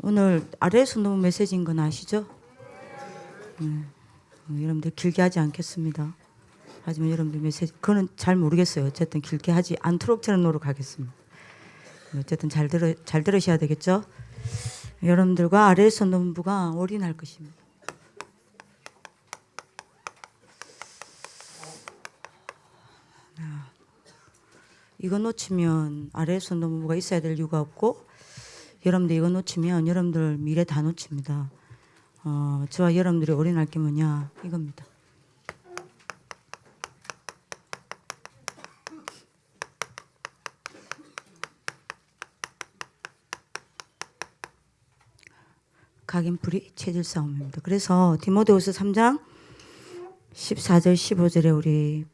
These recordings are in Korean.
오늘 아래에서 너무 메시지인 건 아시죠? 여러분들 길게 하지 않겠습니다. 하지만 여러분들 메시지 그거는 잘 모르겠어요. 어쨌든 길게 하지 않도록 저는 노력하겠습니다. 어쨌든 잘 들으셔야 되겠죠? 여러분들과 아래에서 논부가 올인할 것입니다. 이거 놓치면 아래에서 논부가 있어야 될 이유가 없고, 여러분들 이거 놓치면 여러분들 미래 다 놓칩니다. 저와 여러분들이 올인할 게 뭐냐 이겁니다. 각인풀이 체질 싸움입니다. 그래서 디모데후서 3장 14절 15절에 우리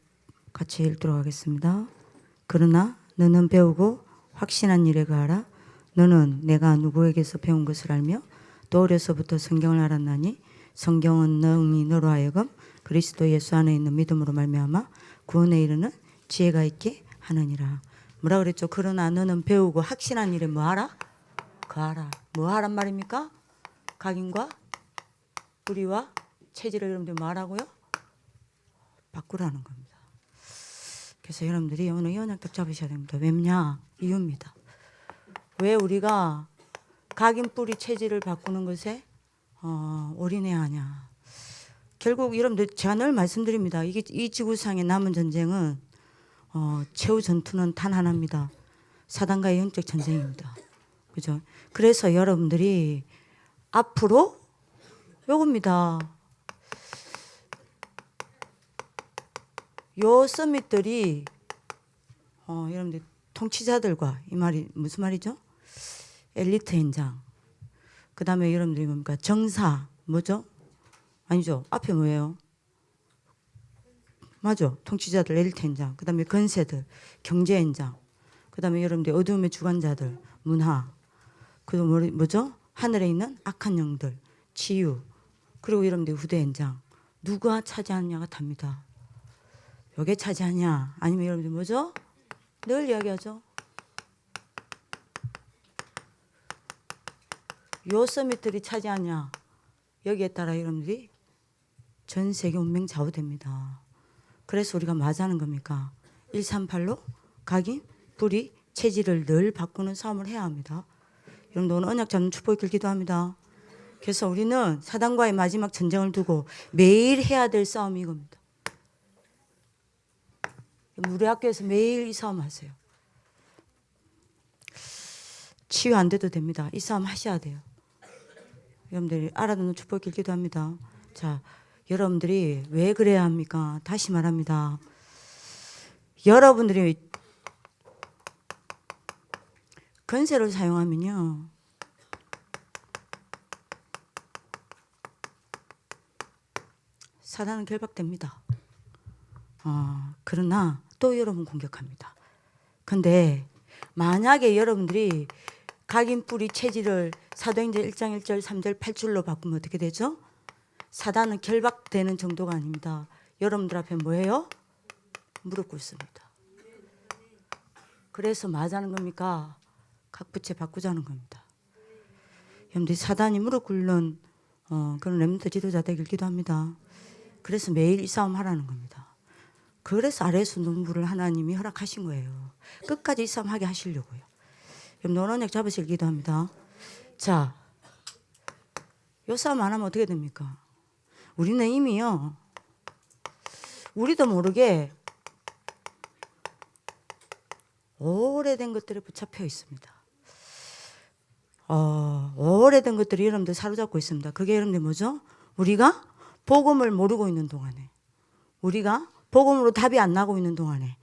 같이 읽도록 하겠습니다. 그러나 너는 배우고 확신한 일에 가하라. 너는 내가 누구에게서 배운 것을 알며 또 어려서부터 성경을 알았나니 성경은 능히 너로 하여금 그리스도 예수 안에 있는 믿음으로 말미암아 구원에 이르는 지혜가 있게 하느니라. 뭐라 그랬죠? 그러나 너는 배우고 확신한 일에 뭐 하라? 가하라. 뭐 하란 말입니까? 각인과 뿌리와 체질을 여러분들 뭐 하라고요? 바꾸라는 겁니다. 그래서 여러분들이 오늘 이 언약답 잡으셔야 됩니다. 왜냐? 이유입니다. 왜 우리가 각인 뿌리 체질을 바꾸는 것에 올인해야 하냐? 결국 여러분들 제가 늘 말씀드립니다. 이 지구상의 남은 전쟁은 최후 전투는 단 하나입니다. 사단과의 영적 전쟁입니다. 그죠? 그래서 여러분들이 앞으로 요겁니다. 요 서밋들이 여러분들 통치자들과 이 말이 무슨 말이죠? 엘리트 현장. 그 다음에 여러분들이 뭡니까? 정사 뭐죠? 아니죠. 앞에 뭐예요? 맞아. 통치자들 엘리트 현장. 그 다음에 건세들 경제 현장. 그 다음에 여러분들 어두움의 주관자들 문화. 그리고 뭐죠? 하늘에 있는 악한 영들 치유. 그리고 여러분들 후대 현장. 누가 차지하느냐가 답니다. 요게 차지하냐 아니면 여러분들 뭐죠? 늘 이야기하죠. 요 서밋들이 차지하냐 여기에 따라 여러분들이 전 세계 운명 좌우됩니다. 그래서 우리가 맞하는 겁니까? 138로 각인, 뿌리, 체질을 늘 바꾸는 싸움을 해야 합니다. 여러분들 오늘 언약 잡는 축복 있길 기도합니다. 그래서 우리는 사단과의 마지막 전쟁을 두고 매일 해야 될 싸움이 이겁니다. 우리 학교에서 매일 이 싸움 하세요. 치유 안 돼도 됩니다. 이 싸움 하셔야 돼요. 여러분들이 알아듣는 축복 있길 기도합니다. 자, 여러분들이 왜 그래야 합니까? 다시 말합니다. 여러분들이 건세를 사용하면요. 사단은 결박됩니다. 그러나 또 여러분 공격합니다. 근데 만약에 여러분들이 각인 뿌리 체질을 사도행전 1장 1절 3절 8줄로 바꾸면 어떻게 되죠? 사단은 결박되는 정도가 아닙니다. 여러분들 앞에 뭐예요? 무릎 꿇습니다. 그래서 맞하는 겁니까? 각부채 바꾸자는 겁니다. 여러분들이 사단이 무릎 꿇는 그런 렘넌트 지도자 되길 기도합니다. 그래서 매일 이 싸움 하라는 겁니다. 그래서 아래에서 농부를 하나님이 허락하신 거예요. 끝까지 이 싸움 하게 하시려고요. 여러분 언약 잡으실 기도합니다. 자, 요 싸움 안 하면 어떻게 됩니까? 우리는 이미요. 우리도 모르게 오래된 것들에 붙잡혀 있습니다. 오래된 것들이 여러분들 사로잡고 있습니다. 그게 여러분들 뭐죠? 우리가 복음을 모르고 있는 동안에, 우리가 복음으로 답이 안 나고 있는 동안에,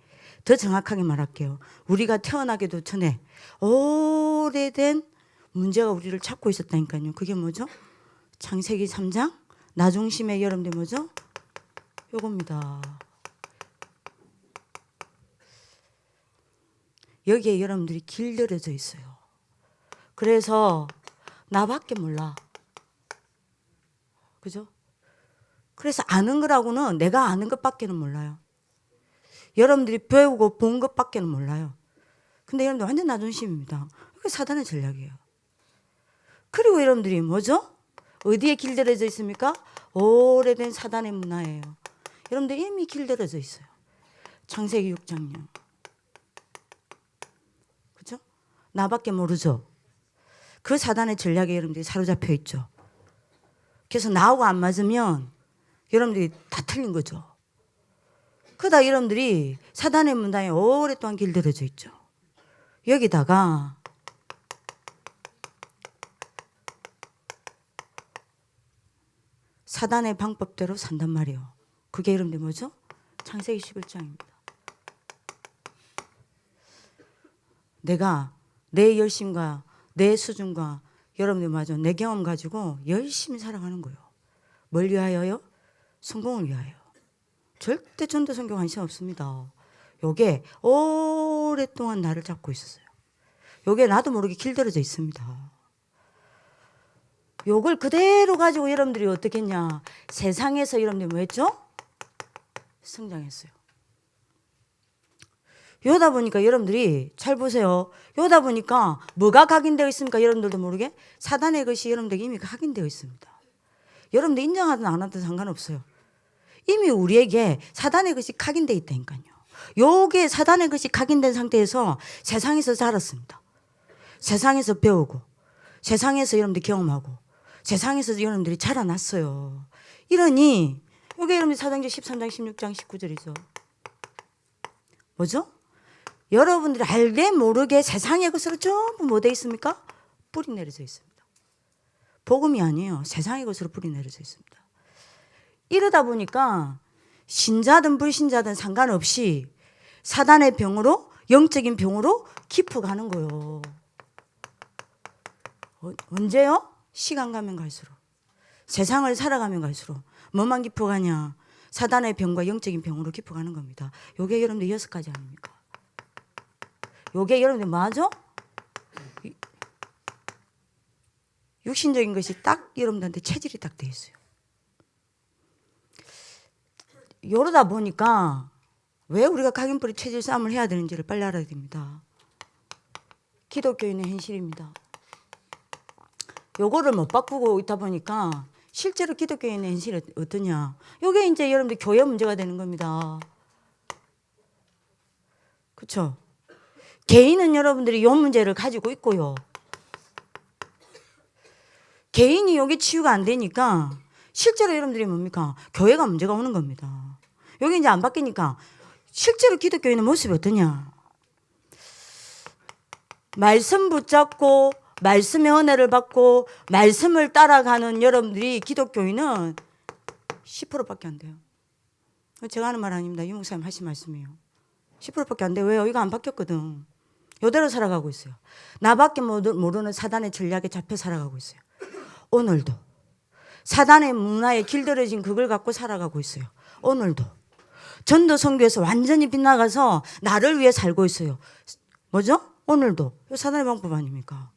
더 정확하게 말할게요. 우리가 태어나기도 전에 오래된 문제가 우리를 찾고 있었다니까요. 그게 뭐죠? 창세기 3장 나중심의 여러분들 뭐죠? 요겁니다. 여기에 여러분들이 길들여져 있어요. 그래서 나밖에 몰라. 그죠? 그래서 아는 거라고는 내가 아는 것밖에는 몰라요. 여러분들이 배우고 본 것밖에는 몰라요. 근데 여러분들 완전 나중심입니다. 그게 사단의 전략이에요. 그리고 여러분들이 뭐죠? 어디에 길들여져 있습니까? 오래된 사단의 문화예요. 여러분들 이미 길들여져 있어요. 창세기 6장요. 그렇죠? 나밖에 모르죠. 그 사단의 전략에 여러분들이 사로잡혀 있죠. 그래서 나하고 안 맞으면 여러분들이 다 틀린 거죠. 그러다 여러분들이 사단의 문화에 오랫동안 길들여져 있죠. 여기다가 사단의 방법대로 산단 말이에요. 그게 여러분들 뭐죠? 창세기 11장입니다. 내가 내 열심과 내 수준과 여러분들 맞아 내 경험 가지고 열심히 살아가는 거예요. 뭘 위하여요? 성공을 위하여. 절대 전도성경 관심 없습니다. 요게 오랫동안 나를 잡고 있었어요. 요게 나도 모르게 길들여져 있습니다. 요걸 그대로 가지고 여러분들이 어떻게 했냐. 세상에서 여러분들이 뭐 했죠? 성장했어요. 요다 보니까 여러분들이 잘 보세요. 요다 보니까 뭐가 각인되어 있습니까? 여러분들도 모르게 사단의 것이 여러분들에게 이미 각인되어 있습니다. 여러분들 인정하든 안 하든 상관없어요. 이미 우리에게 사단의 것이 각인되어 있다니까요. 요게 사단의 것이 각인된 상태에서 세상에서 자랐습니다. 세상에서 배우고 세상에서 여러분들이 경험하고 세상에서 여러분들이 자라났어요. 이러니 요게 여러분들 사도행전 13장 16장 19절이죠. 뭐죠? 여러분들이 알게 모르게 세상의 것으로 전부 뭐 되어 있습니까? 뿌리 내려져 있습니다. 복음이 아니에요. 세상의 것으로 뿌리 내려져 있습니다. 이러다 보니까 신자든 불신자든 상관없이 사단의 병으로 영적인 병으로 깊어가는 거예요. 언제요? 시간 가면 갈수록. 세상을 살아가면 갈수록. 뭐만 깊어가냐? 사단의 병과 영적인 병으로 깊어가는 겁니다. 요게 여러분들 6가지 아닙니까? 요게 여러분들 맞아? 육신적인 것이 딱 여러분들한테 체질이 딱 돼 있어요. 이러다 보니까 왜 우리가 각인뿌리 체질 싸움을 해야 되는지를 빨리 알아야 됩니다. 기독교인의 현실입니다. 요거를 못 바꾸고 있다 보니까 실제로 기독교인의 현실이 어떠냐. 요게 이제 여러분들 교회 문제가 되는 겁니다. 그렇죠? 개인은 여러분들이 요 문제를 가지고 있고요. 개인이 여기 치유가 안 되니까 실제로 여러분들이 뭡니까? 교회가 문제가 오는 겁니다. 여기 이제 안 바뀌니까 실제로 기독교인의 모습이 어떠냐? 말씀 붙잡고 말씀의 은혜를 받고 말씀을 따라가는 여러분들이 기독교인은 10%밖에 안 돼요. 제가 하는 말 아닙니다. 유 목사님 하신 말씀이에요. 10%밖에 안 돼요. 왜요? 이거 안 바뀌었거든. 이대로 살아가고 있어요. 나밖에 모르는 사단의 전략에 잡혀 살아가고 있어요. 오늘도 사단의 문화에 길들여진 그걸 갖고 살아가고 있어요. 오늘도 전도 선교에서 완전히 빗나가서 나를 위해 살고 있어요. 뭐죠? 오늘도 사단의 방법 아닙니까?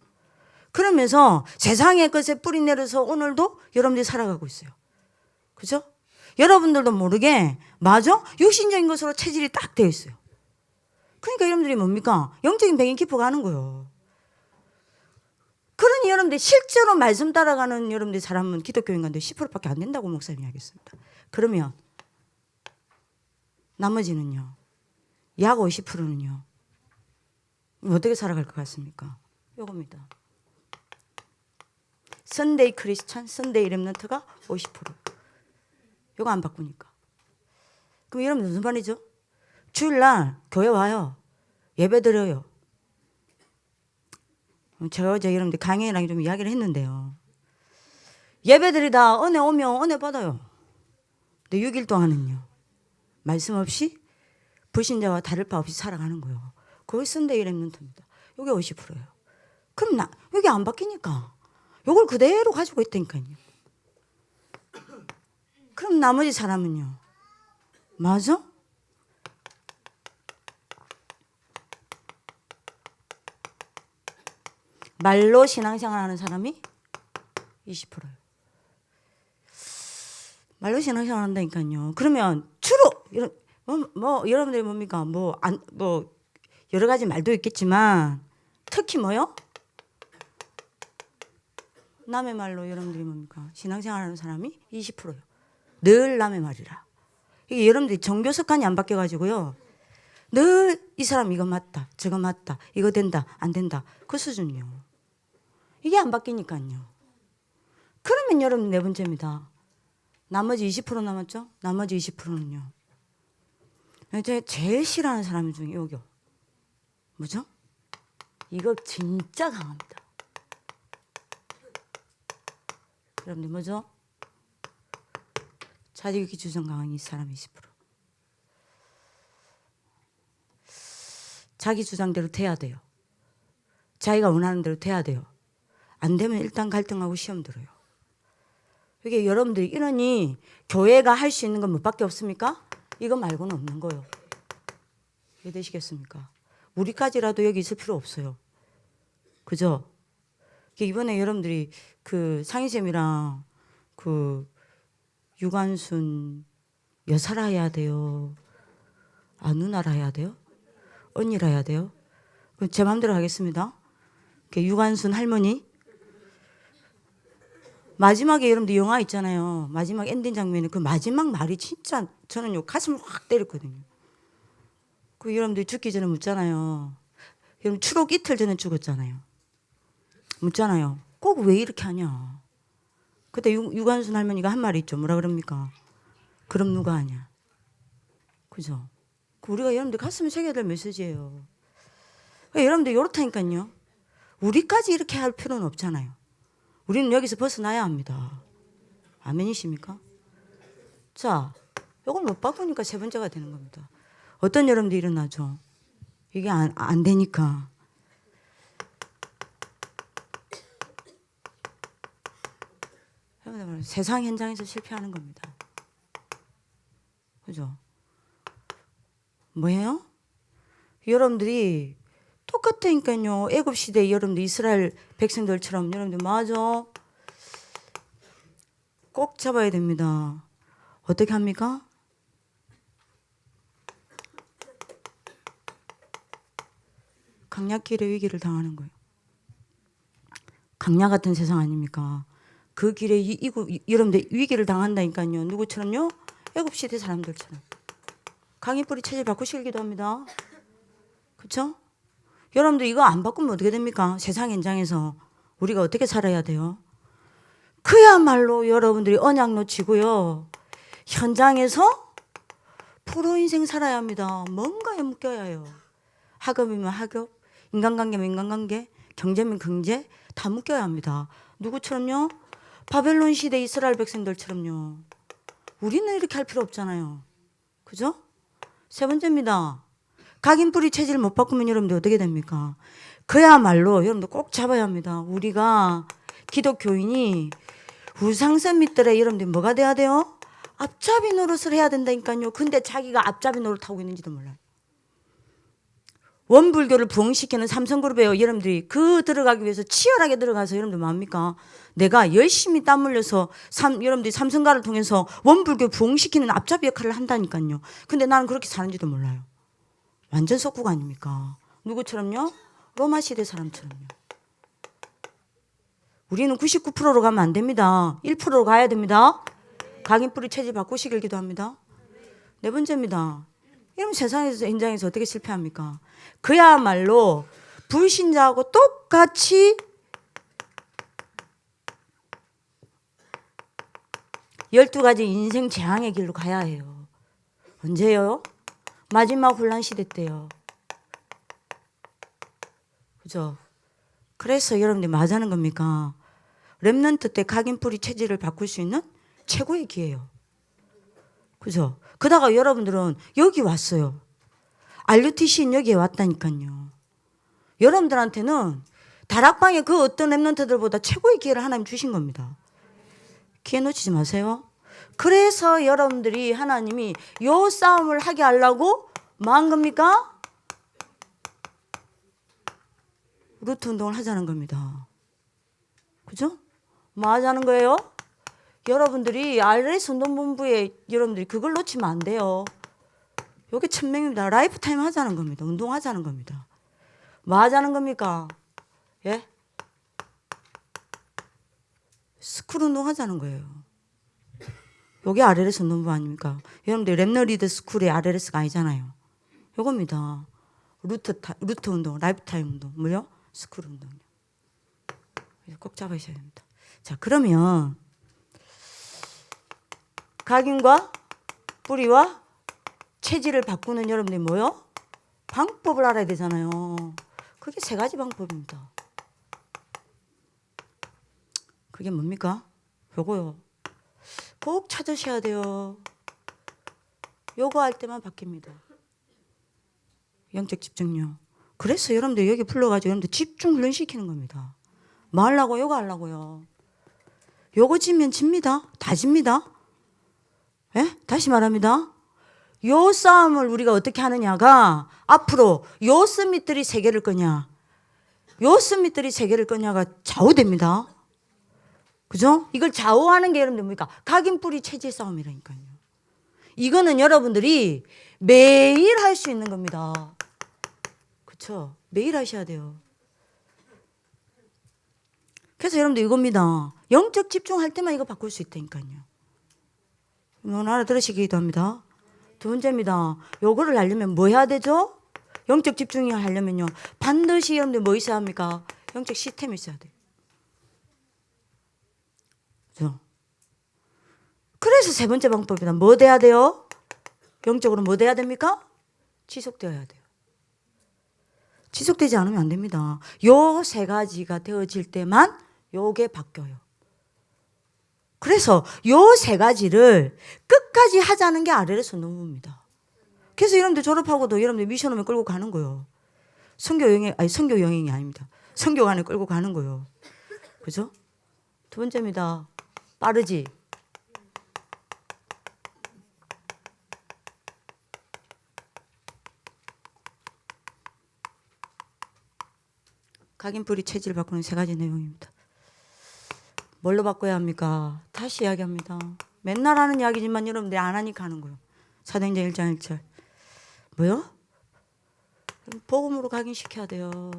그러면서 세상의 것에 뿌리 내려서 오늘도 여러분들이 살아가고 있어요. 그죠? 여러분들도 모르게 맞아? 육신적인 것으로 체질이 딱 되어 있어요. 그러니까 여러분들이 뭡니까? 영적인 병이 깊어가는 거예요. 그러니 여러분들 실제로 말씀 따라가는 여러분들 사람은 기독교인 가운데 10%밖에 안 된다고 목사님이 하겠습니다. 그러면 나머지는요. 약 50%는요. 어떻게 살아갈 것 같습니까? 요겁니다. 선데이 크리스찬, 선데이 렘넌트가 50%. 요거 안 바꾸니까. 그럼 여러분 무슨 말이죠? 주일날 교회 와요. 예배 드려요. 제가 어제 여러분들 강연이랑 좀 이야기를 했는데요. 예배 드리다 은혜 오면 은혜 받아요. 근데 6일 동안은요. 말씀 없이 불신자와 다를 바 없이 살아가는 거예요. 그게 선데이 렘넌트입니다. 요게 50%예요. 그럼 여기 안 바뀌니까 요걸 그대로 가지고 있다니까요. 그럼 나머지 사람은요. 맞아? 말로 신앙생활 하는 사람이 20%예요. 말로 신앙생활 한다니까요. 그러면 주로 여러분들이 뭡니까? 여러 가지 말도 있겠지만 특히 뭐요? 남의 말로 여러분들이 뭡니까? 신앙생활하는 사람이 20%요. 늘 남의 말이라. 이게 여러분들이 종교 습관이 안 바뀌어가지고요. 늘 이 사람 이거 맞다, 저거 맞다, 이거 된다, 안 된다. 그 수준이요. 이게 안 바뀌니까요. 그러면 여러분 네 번째입니다. 나머지 20% 남았죠? 나머지 20%는요. 이제 제일 싫어하는 사람 중에 요거. 뭐죠? 이거 진짜 강합니다. 여러분들 뭐죠? 자기 주장 강한 이 사람 20%. 자기 주장대로 돼야 돼요. 자기가 원하는 대로 돼야 돼요. 안 되면 일단 갈등하고 시험 들어요. 이게 여러분들이 이러니 교회가 할 수 있는 건 뭐밖에 없습니까? 이거 말고는 없는 거예요. 이해되시겠습니까? 우리까지라도 여기 있을 필요 없어요. 그죠? 이번에 여러분들이 그 상희쌤이랑 그 유관순 여사라 해야 돼요? 누나라 해야 돼요? 언니라 해야 돼요? 그럼 제 마음대로 하겠습니다. 유관순 할머니. 마지막에 여러분들 영화 있잖아요. 마지막 엔딩 장면에 그 마지막 말이 진짜 저는 요 가슴을 확 때렸거든요. 그 여러분들 죽기 전에 묻잖아요. 여러분 추록 이틀 전에 죽었잖아요. 묻잖아요. 꼭 왜 이렇게 하냐. 그때 유관순 할머니가 한 말이 있죠. 뭐라 그럽니까? 그럼 누가 하냐. 그죠? 우리가 여러분들 가슴에 새겨야 될 메시지예요. 여러분들 이렇다니까요. 우리까지 이렇게 할 필요는 없잖아요. 우리는 여기서 벗어나야 합니다. 아멘이십니까? 자, 이걸 못 바꾸니까 세 번째가 되는 겁니다. 어떤 여러분들이 일어나죠? 이게 안 되니까. 세상 현장에서 실패하는 겁니다. 그죠? 뭐예요? 여러분들이 똑같으니까요. 애굽 시대 여러분들 이스라엘 백성들처럼 여러분들 맞아. 꼭 잡아야 됩니다. 어떻게 합니까? 강약길의 위기를 당하는 거예요. 강약 같은 세상 아닙니까? 그 길에 여러분들 위기를 당한다니까요. 누구처럼요? 애굽 시대 사람들처럼. 강의 뿌리 체질 바꾸시길 기도합니다. 그렇죠? 여러분들 이거 안 바꾸면 어떻게 됩니까? 세상 현장에서 우리가 어떻게 살아야 돼요? 그야말로 여러분들이 언약 놓치고요. 현장에서 프로 인생 살아야 합니다. 뭔가에 묶여야 해요. 학업이면 학업, 인간관계면 인간관계, 경제면 경제 다 묶여야 합니다. 누구처럼요? 바벨론 시대 이스라엘 백성들처럼요. 우리는 이렇게 할 필요 없잖아요. 그죠? 세 번째입니다. 각인뿌리 체질 못 바꾸면 여러분들 어떻게 됩니까? 그야말로 여러분들 꼭 잡아야 합니다. 우리가 기독교인이 우상선 밑들에 여러분들 뭐가 돼야 돼요? 앞잡이 노릇을 해야 된다니까요. 근데 자기가 앞잡이 노릇하고 있는지도 몰라요. 원불교를 부흥시키는 삼성그룹에 여러분들이 그 들어가기 위해서 치열하게 들어가서 여러분들 뭐합니까? 내가 열심히 땀 흘려서 여러분들이 삼성가를 통해서 원불교 부흥시키는 앞잡이 역할을 한다니까요. 근데 나는 그렇게 사는지도 몰라요. 완전 속국 아닙니까? 누구처럼요? 로마 시대 사람처럼요. 우리는 99%로 가면 안 됩니다. 1%로 가야 됩니다. 각인뿌리 체질 바꾸시길 기도합니다. 네 번째입니다. 이러면 세상에서 현장에서 어떻게 실패합니까? 그야말로 불신자하고 똑같이 12가지 인생 재앙의 길로 가야 해요. 언제요? 마지막 혼란 시대 때요. 그죠? 그래서 여러분들이 뭐 하자는 겁니까? 렘넌트 때 각인뿌리 체질을 바꿀 수 있는 최고의 기회예요. 그죠? 그다가 여러분들은 여기 왔어요. RUTC는 여기에 왔다니까요. 여러분들한테는 다락방의 그 어떤 렘넌트들보다 최고의 기회를 하나님 주신 겁니다. 기회 놓치지 마세요. 그래서 여러분들이 하나님이 요 싸움을 하게 하려고 뭐 한 겁니까? 루트 운동을 하자는 겁니다. 그죠? 뭐 하자는 거예요? 여러분들이 RS 운동본부에 여러분들이 그걸 놓치면 안 돼요. 요게 천명입니다. 라이프타임 하자는 겁니다. 운동하자는 겁니다. 뭐 하자는 겁니까? 예? 스쿨 운동 하자는 거예요. 요게 RLS 운동부 아닙니까? 여러분들 랩너리드 스쿨의 RLS가 아니잖아요. 요겁니다. 루트 운동, 라이프타임 운동, 뭐요? 스쿨 운동요. 꼭 잡으셔야 됩니다. 자, 그러면 각인과 뿌리와 체질을 바꾸는 여러분들이 뭐요? 방법을 알아야 되잖아요. 그게 세 가지 방법입니다. 그게 뭡니까? 요거요. 꼭 찾으셔야 돼요. 요거 할 때만 바뀝니다. 영적 집중력. 그래서 여러분들 여기 불러가지고 여러분들 집중 훈련시키는 겁니다. 뭐 하려고? 요거 하려고요. 요거 지면 집니다. 다 집니다. 예? 다시 말합니다. 요 싸움을 우리가 어떻게 하느냐가 앞으로 요 스밋들이 세 개를 거냐, 요 스밋들이 세 개를 거냐가 좌우됩니다. 그죠? 이걸 좌우하는 게 여러분들 뭡니까? 각인뿌리 체질 싸움이라니까요. 이거는 여러분들이 매일 할 수 있는 겁니다. 그렇죠? 매일 하셔야 돼요. 그래서 여러분들 이겁니다. 영적 집중할 때만 이거 바꿀 수 있다니까요. 이건 알아들으시기도 합니다. 두 번째입니다. 요거를 하려면 뭐 해야 되죠? 영적 집중이 하려면요. 반드시 여러분들 뭐 있어야 합니까? 영적 시스템이 있어야 돼요. 그죠? 그래서 세 번째 방법이다. 뭐 돼야 돼요? 영적으로 뭐 돼야 됩니까? 지속되어야 돼요. 지속되지 않으면 안 됩니다. 요 세 가지가 되어질 때만 요게 바뀌어요. 그래서 요 세 가지를 끝까지 하자는 게 RLS 운동부입니다. 그래서 여러분들 졸업하고도 여러분들 미션홈에 끌고 가는 거예요. 선교 여행이 아닙니다. 선교관에 끌고 가는 거예요. 그죠? 두 번째입니다. 빠르지. 각인뿌리 체질 바꾸는 세 가지 내용입니다. 뭘로 바꿔야 합니까? 다시 이야기합니다. 맨날 하는 이야기지만 여러분들이 안 하니까 하는 거예요. 사도행전 1장 1절. 뭐요? 복음으로 각인시켜야 돼요.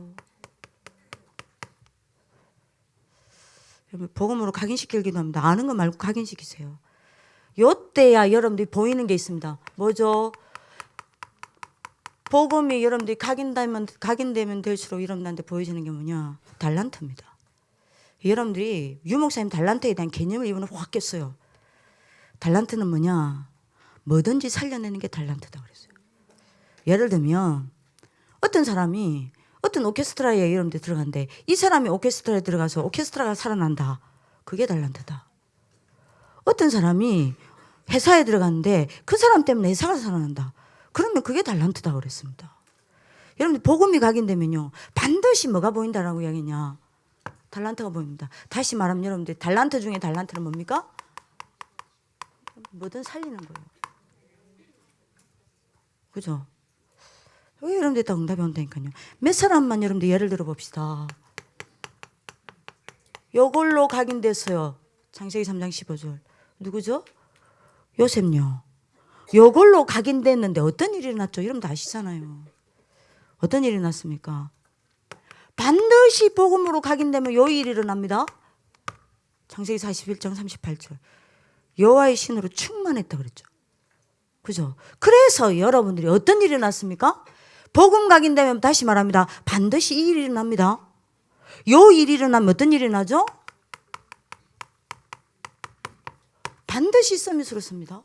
복음으로 각인시키기도 합니다. 아는 거 말고 각인시키세요. 요때야 여러분들이 보이는 게 있습니다. 뭐죠? 복음이 여러분들이 각인되면 될수록 여러분들한테 보여지는 게 뭐냐? 달란트입니다. 여러분들이 유목사님 달란트에 대한 개념을 이번에 확 깼어요. 달란트는 뭐냐? 뭐든지 살려내는 게 달란트다 그랬어요. 예를 들면 어떤 사람이 어떤 오케스트라에 여러분들 들어간대. 이 사람이 오케스트라에 들어가서 오케스트라가 살아난다. 그게 달란트다. 어떤 사람이 회사에 들어갔는데 그 사람 때문에 회사가 살아난다. 그러면 그게 달란트다 그랬습니다. 여러분들 복음이 각인되면요. 반드시 뭐가 보인다라고 이야기했냐? 달란트가 보입니다. 다시 말하면 여러분들 달란트 중에 달란트는 뭡니까? 뭐든 살리는 거예요. 그죠? 왜 여러분들 다 응답이 온다니까요. 몇 사람만 여러분들 예를 들어 봅시다. 요걸로 각인됐어요. 창세기 3장 15절. 누구죠? 요셉요. 요걸로 각인됐는데 어떤 일이 일어났죠? 여러분들 아시잖아요. 어떤 일이 일어났습니까? 반드시 복음으로 각인되면 요 일이 일어납니다. 창세기 41장 38절. 여호와의 신으로 충만했다 그랬죠. 그죠? 그래서 여러분들이 어떤 일이 일어났습니까? 복음 각인되면 다시 말합니다. 반드시 이 일이 일어납니다. 요 일이 일어나면 어떤 일이 나죠? 반드시 서밋으로 씁니다.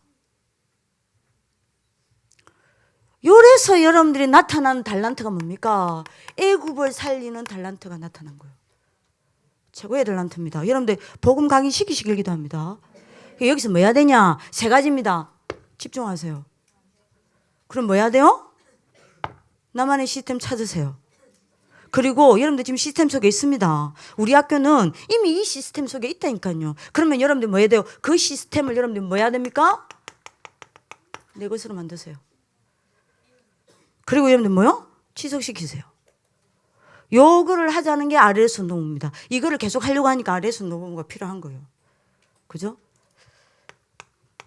요래서 여러분들이 나타나는 달란트가 뭡니까? 애굽을 살리는 달란트가 나타난 거예요. 최고의 달란트입니다. 여러분들 복음 각인시키시기도 합니다. 여기서 뭐 해야 되냐? 세 가지입니다. 집중하세요. 그럼 뭐 해야 돼요? 나만의 시스템 찾으세요. 그리고 여러분들 지금 시스템 속에 있습니다. 우리 학교는 이미 이 시스템 속에 있다니까요. 그러면 여러분들 뭐 해야 돼요? 그 시스템을 여러분들 뭐 해야 됩니까? 내 것으로 만드세요. 그리고 여러분들 뭐요? 지속시키세요. 요거를 하자는 게 RLS 운동부입니다. 이거를 계속 하려고 하니까 RLS 운동부가 필요한 거예요. 그죠?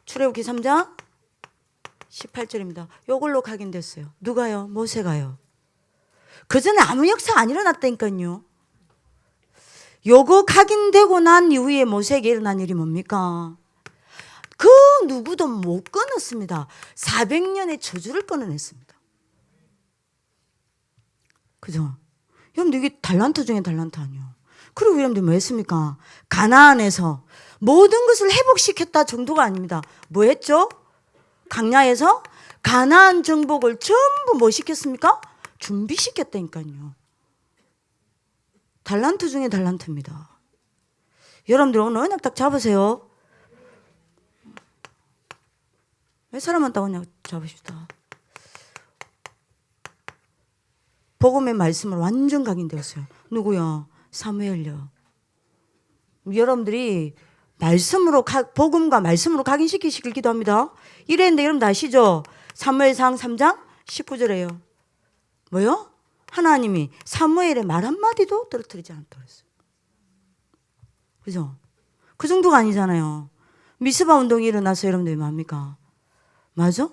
출애굽기 3장 18절입니다. 요걸로 각인됐어요. 누가요? 모세가요. 그 전에 아무 역사 안 일어났다니까요. 요거 각인되고 난 이후에 모세에게 일어난 일이 뭡니까? 그 누구도 못 끊었습니다. 400년의 저주를 끊어냈습니다. 그죠? 여러분들 이게 달란트 중에 달란트 아니에요. 그리고 여러분들 뭐 했습니까? 가나안에서 모든 것을 회복시켰다 정도가 아닙니다. 뭐 했죠? 광야에서 가나안 정복을 전부 뭐 시켰습니까? 준비시켰다니까요. 달란트 중에 달란트입니다. 여러분들 오늘 언약 딱 잡으세요. 몇 사람만 딱 언약 잡으십시다. 복음의 말씀을 완전 각인되었어요. 누구요? 사무엘요. 여러분들이 말씀으로 복음과 말씀으로 각인시키시길 기도합니다. 이랬는데 여러분 아시죠? 사무엘상 3장 19절에요. 뭐요? 하나님이 사무엘의 말 한마디도 떨어뜨리지 않도록 했어요. 그죠? 그 정도가 아니잖아요. 미스바 운동이 일어나서 여러분들이 뭡니까? 맞아?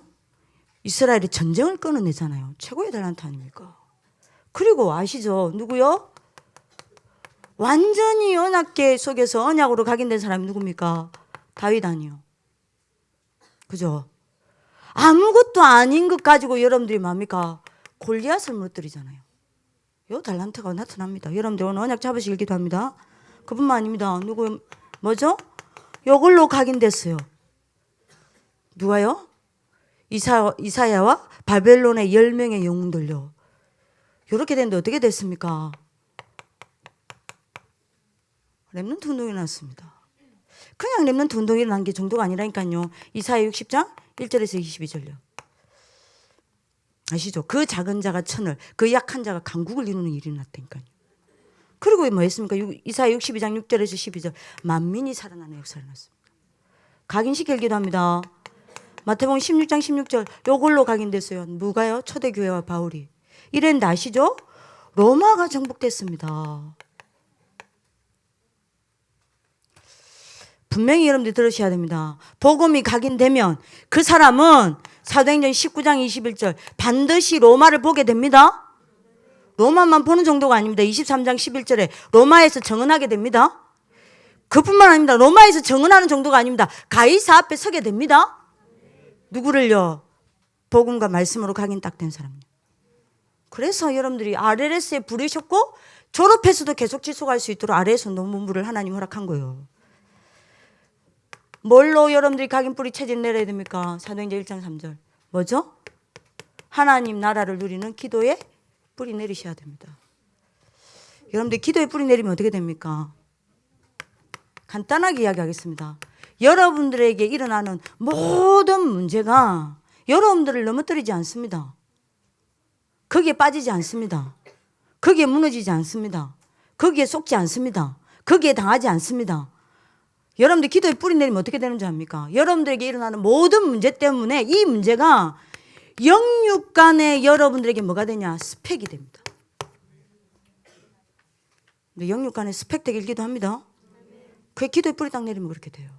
이스라엘이 전쟁을 끊어내잖아요. 최고의 달란트 아닙니까? 그리고 아시죠? 누구요? 완전히 언약계 속에서 언약으로 각인된 사람이 누굽니까? 다윗 아니요. 그죠? 아무것도 아닌 것 가지고 여러분들이 뭡니까? 골리앗을 무너뜨리잖아요. 요 달란트가 나타납니다. 여러분들 오늘 언약 잡으시길 기도합니다. 그뿐만 아닙니다. 누구 뭐죠? 요걸로 각인됐어요. 누가요? 이사야와 바벨론의 10명의 영웅들요. 이렇게 됐는데 어떻게 됐습니까? 렘넌트 운동이 났습니다. 그냥 렘넌트 운동이 일어난 게 정도가 아니라니까요. 이사야 60장 1절에서 22절요. 아시죠? 그 작은 자가 천을, 그 약한 자가 강국을 이루는 일이 났다니까요. 그리고 뭐 했습니까? 이사야 62장 6절에서 12절 만민이 살아나는 역사를 났습니다. 각인시킬 기도합니다. 마태복음 16장 16절 요걸로 각인됐어요. 누가요? 초대교회와 바울이. 이랬는데 아시죠? 로마가 정복됐습니다. 분명히 여러분들 들으셔야 됩니다. 복음이 각인되면 그 사람은 사도행전 19장 21절 반드시 로마를 보게 됩니다. 로마만 보는 정도가 아닙니다. 23장 11절에 로마에서 정언하게 됩니다. 그뿐만 아닙니다. 로마에서 정언하는 정도가 아닙니다. 가이사 앞에 서게 됩니다. 누구를요? 복음과 말씀으로 각인 딱 된 사람이요. 그래서 여러분들이 RLS에 부르셨고 졸업해서도 계속 지속할 수 있도록 RLS 논문부를 하나님 허락한 거예요. 뭘로 여러분들이 각인 뿌리 체질 내려야 됩니까? 사도행전 1장 3절 뭐죠? 하나님 나라를 누리는 기도에 뿌리 내리셔야 됩니다. 여러분들 기도에 뿌리 내리면 어떻게 됩니까? 간단하게 이야기하겠습니다. 여러분들에게 일어나는 모든 문제가 여러분들을 넘어뜨리지 않습니다. 거기에 빠지지 않습니다. 거기에 무너지지 않습니다. 거기에 속지 않습니다. 거기에 당하지 않습니다. 여러분들 기도에 뿌리 내리면 어떻게 되는 줄 압니까? 여러분들에게 일어나는 모든 문제 때문에 이 문제가 영육간에 여러분들에게 뭐가 되냐? 스펙이 됩니다. 영육간에 스펙 되길 기도합니다. 그게 기도에 뿌리 딱 내리면 그렇게 돼요.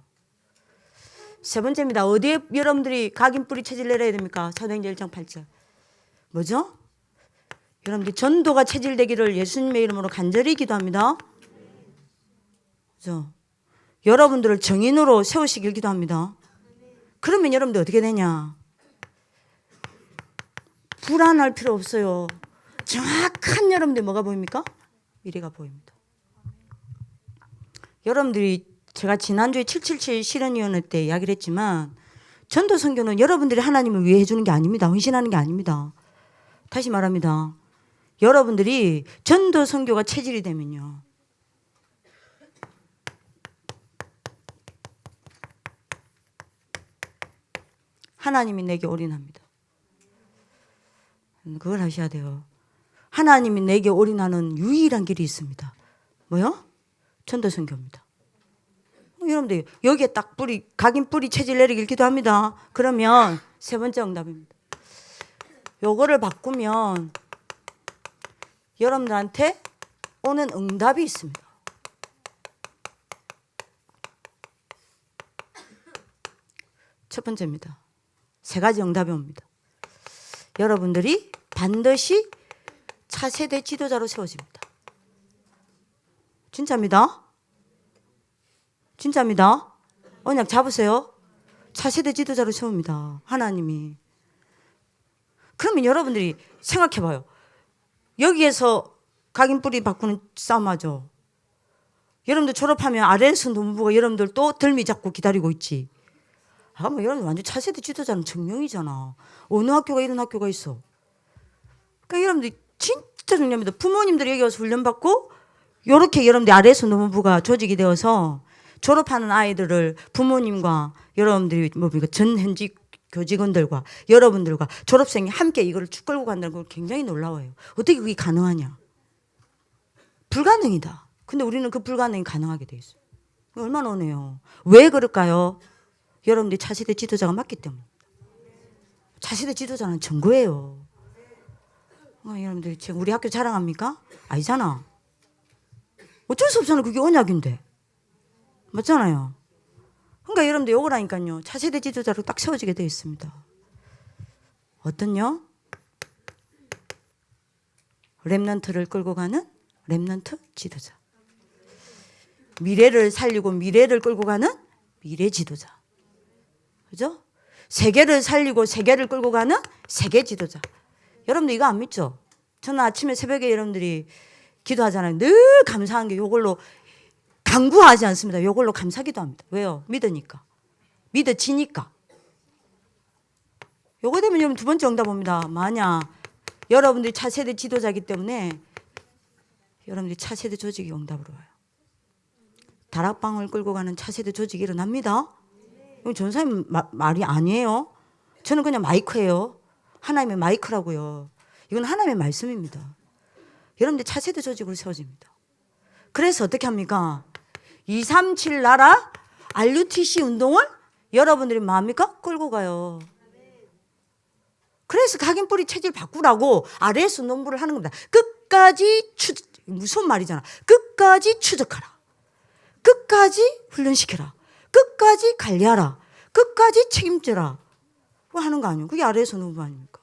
세 번째입니다. 어디에 여러분들이 각인 뿌리 체질 내려야 됩니까? 사도행전 1장 8절 뭐죠? 여러분들 전도가 체질되기를 예수님의 이름으로 간절히 기도합니다. 그죠? 여러분들을 정인으로 세우시길 기도합니다. 그러면 여러분들 어떻게 되냐? 불안할 필요 없어요. 정확한 여러분들 뭐가 보입니까? 미래가 보입니다. 여러분들이 제가 지난주에 777 실현위원회 때 이야기를 했지만 전도 선교는 여러분들이 하나님을 위해 해주는 게 아닙니다. 헌신하는 게 아닙니다. 다시 말합니다. 여러분들이 전도 선교가 체질이 되면요. 하나님이 내게 올인합니다. 그걸 하셔야 돼요. 하나님이 내게 올인하는 유일한 길이 있습니다. 뭐요? 전도 선교입니다. 여러분들 여기에 딱 뿌리 각인 뿌리 체질 내리길 기도합니다. 그러면 세 번째 응답입니다. 요거를 바꾸면 여러분들한테 오는 응답이 있습니다. 첫 번째입니다. 세 가지 응답이 옵니다. 여러분들이 반드시 차세대 지도자로 세워집니다. 진짜입니다. 진짜입니다. 언약 잡으세요. 차세대 지도자로 세웁니다. 하나님이. 그러면 여러분들이 생각해봐요. 여기에서 각인 뿌리 바꾸는 싸움하죠. 여러분들 졸업하면 아래에서 노무부가 여러분들 또 덜미 잡고 기다리고 있지. 아, 뭐 여러분 완전 차세대 지도자는 증명이잖아. 어느 학교가 이런 학교가 있어. 그러니까 여러분들 진짜 중요합니다. 부모님들이 여기 와서 훈련받고 요렇게 여러분들 아래에서 노무부가 조직이 되어서 졸업하는 아이들을 부모님과 여러분들이 전 현직 교직원들과 여러분들과 졸업생이 함께 이거를 쭉 끌고 간다는 걸 굉장히 놀라워요. 어떻게 그게 가능하냐? 불가능이다. 근데 우리는 그 불가능이 가능하게 돼 있어요. 얼마나 오네요. 왜 그럴까요? 여러분들이 차세대 지도자가 맞기 때문에. 차세대 지도자는 전거예요. 여러분들이 지금 우리 학교 자랑합니까? 아니잖아. 어쩔 수 없잖아. 그게 언약인데. 맞잖아요. 그러니까 여러분들 욕을 하니까요. 차세대 지도자로 딱 세워지게 되어 있습니다. 어떤요? 렘넌트를 끌고 가는 렘넌트 지도자. 미래를 살리고 미래를 끌고 가는 미래 지도자. 그죠? 세계를 살리고 세계를 끌고 가는 세계 지도자. 여러분들 이거 안 믿죠? 저는 아침에 새벽에 여러분들이 기도하잖아요. 늘 감사한 게 이걸로 강구하지 않습니다. 이걸로 감사기도 합니다. 왜요? 믿으니까. 믿어지니까. 요거 되면 여러분 두 번째 응답 옵니다. 만약 여러분들이 차세대 지도자이기 때문에 여러분들이 차세대 조직이 응답으로 와요. 다락방을 끌고 가는 차세대 조직이 일어납니다. 이건 전사님 말이 아니에요. 저는 그냥 마이크예요. 하나님의 마이크라고요. 이건 하나님의 말씀입니다. 여러분들 차세대 조직으로 세워집니다. 그래서 어떻게 합니까? 237 나라 RUTC 운동을 여러분들이 뭐합니까? 끌고 가요. 그래서 각인 뿌리 체질 바꾸라고 아래에서 농부를 하는 겁니다. 끝까지 무슨 말이잖아. 끝까지 추적하라. 끝까지 훈련시켜라. 끝까지 관리하라. 끝까지 책임져라. 그거 하는 거 아니에요. 그게 아래에서 농부 아닙니까?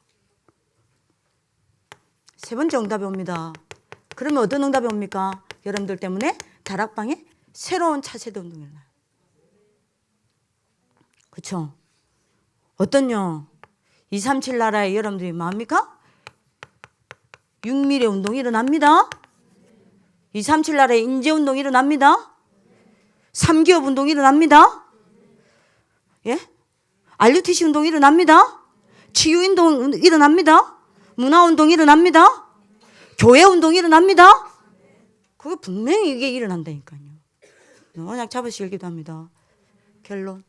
세 번째 응답이 옵니다. 그러면 어떤 응답이 옵니까? 여러분들 때문에 다락방에 새로운 차세대 운동이 일어나요. 그렇죠? 어떤요? 237 나라에 여러분들이 뭐합니까? 6미래 운동이 일어납니다. 237 나라에 인재운동이 일어납니다. 3기업 운동이 일어납니다. 예? RUTC 운동이 일어납니다. 치유운동 일어납니다. 문화운동이 일어납니다. 교회운동이 일어납니다. 그거 분명히 이게 일어난다니까요. 언약 잡으시길 기도합니다. 결론.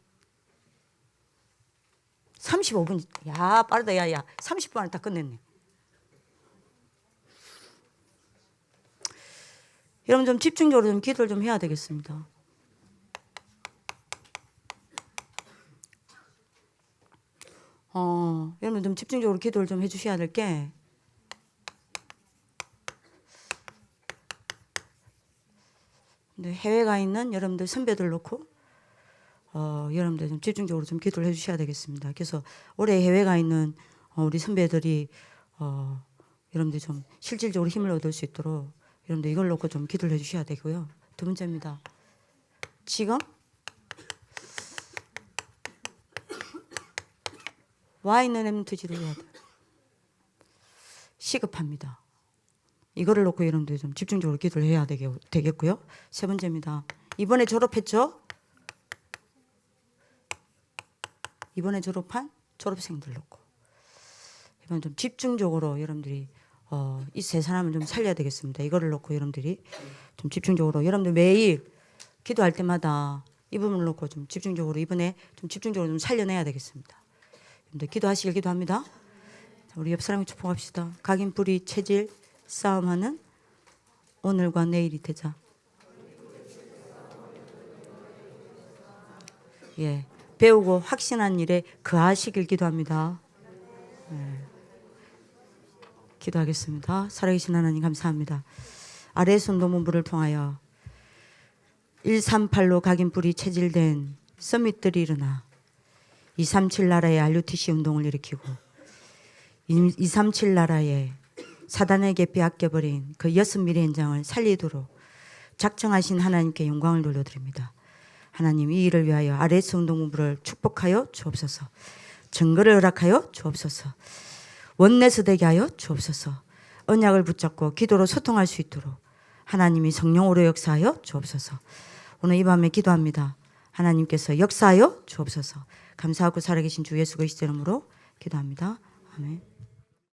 35분. 야, 빠르다. 야. 30분 안에 다 끝냈네. 여러분 좀 집중적으로 좀 기도를 좀 해야 되겠습니다. 여러분 좀 집중적으로 기도를 좀 해주셔야 될 게 해외 가 있는 여러분들 선배들 놓고 여러분들 좀 집중적으로 좀 기도를 해주셔야 되겠습니다. 그래서 올해 해외 가 있는 우리 선배들이 여러분들 좀 실질적으로 힘을 얻을 수 있도록 여러분들 이걸 놓고 좀 기도를 해주셔야 되고요. 두 번째입니다. 지금 와 있는 렘넌트 지도자들 시급합니다. 이거를 놓고 여러분들 좀 집중적으로 기도를 해야 되겠고요. 세 번째입니다. 이번에 졸업했죠? 이번에 졸업한 졸업생들 놓고 이번 좀 집중적으로 여러분들이 이 세 사람을 좀 살려야 되겠습니다. 이거를 놓고 여러분들이 좀 집중적으로 여러분들 매일 기도할 때마다 이 부분을 놓고 좀 집중적으로 이번에 좀 집중적으로 좀 살려내야 되겠습니다. 여러분들 기도하시길 기도합니다. 자, 우리 옆 사람을 축복합시다. 각인 뿌리 체질 싸움하는 오늘과 내일이 되자. 예, 배우고 확신한 일에 거하시길 기도합니다. 예. 기도하겠습니다. 살아계신 하나님 감사합니다. 아래손 노문부를 통하여 138로 각인 뿌리 체질된 서밋들이 일어나 237 나라의 RUTC 운동을 일으키고 237 나라의 사단에게 빼앗겨버린 그 6미래 현장을 살리도록 작정하신 하나님께 영광을 돌려드립니다. 하나님 이 일을 위하여 RS 운동부를 축복하여 주옵소서. 증거를 허락하여 주옵소서. 원내서 되게 하여 주옵소서. 언약을 붙잡고 기도로 소통할 수 있도록 하나님이 성령으로 역사하여 주옵소서. 오늘 이 밤에 기도합니다. 하나님께서 역사하여 주옵소서. 감사하고 살아계신 주 예수 그리스도 이름으로 기도합니다. 아멘.